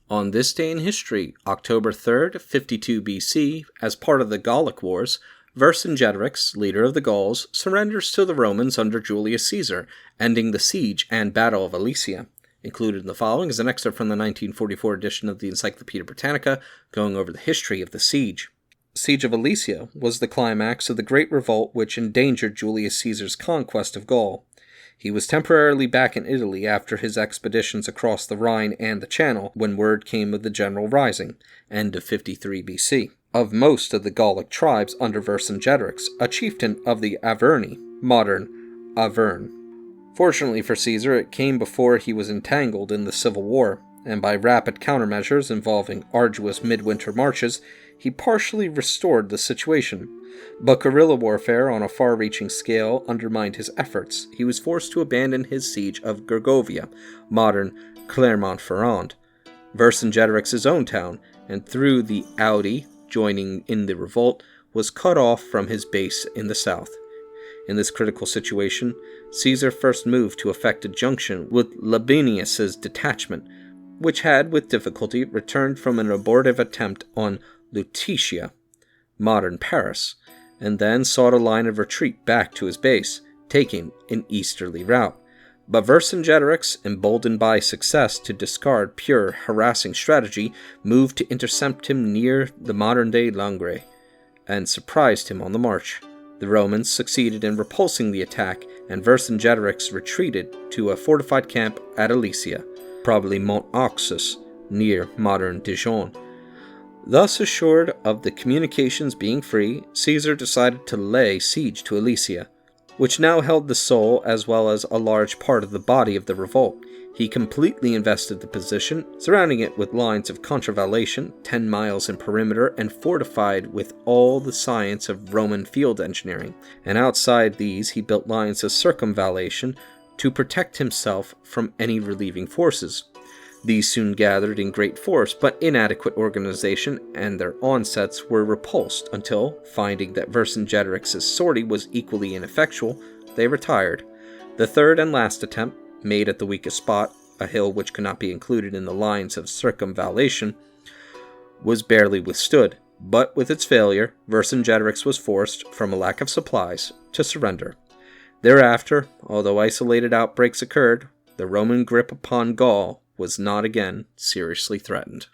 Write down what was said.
On this day in history, October 3rd, 52 BC, as part of the Gallic Wars, Vercingetorix, leader of the Gauls, surrenders to the Romans under Julius Caesar, ending the siege and Battle of Alesia. Included in the following is an excerpt from the 1944 edition of the Encyclopedia Britannica, going over the history of the siege. Siege of Alesia was the climax of the Great Revolt which endangered Julius Caesar's conquest of Gaul. He was temporarily back in Italy after his expeditions across the Rhine and the Channel when word came of the general rising, end of 53 BC, of most of the Gallic tribes under Vercingetorix, a chieftain of the Averni, modern Auvergne. Fortunately for Caesar, it came before he was entangled in the civil war, and by rapid countermeasures involving arduous midwinter marches, he partially restored the situation. But guerrilla warfare on a far-reaching scale undermined his efforts. He was forced to abandon his siege of Gergovia, modern Clermont-Ferrand, Vercingetorix's own town, and through the Audi, joining in the revolt, was cut off from his base in the south. In this critical situation, Caesar first moved to effect a junction with Labienus's detachment, which had, with difficulty, returned from an abortive attempt on Lutetia, modern Paris, and then sought a line of retreat back to his base, taking an easterly route. But Vercingetorix, emboldened by success to discard pure harassing strategy, moved to intercept him near the modern-day Langres, and surprised him on the march. The Romans succeeded in repulsing the attack, and Vercingetorix retreated to a fortified camp at Alesia, probably Mont Oxus, near modern Dijon. Thus assured of the communications being free, Caesar decided to lay siege to Alesia, which now held the soul as well as a large part of the body of the revolt. He completely invested the position, surrounding it with lines of contravallation, 10 miles in perimeter, and fortified with all the science of Roman field engineering. And outside these, he built lines of circumvallation to protect himself from any relieving forces. These soon gathered in great force, but inadequate organization, and their onsets were repulsed until, finding that Vercingetorix's sortie was equally ineffectual, they retired. The third and last attempt, made at the weakest spot, a hill which could not be included in the lines of circumvallation, was barely withstood, but with its failure, Vercingetorix was forced, from a lack of supplies, to surrender. Thereafter, although isolated outbreaks occurred, the Roman grip upon Gaul was not again seriously threatened.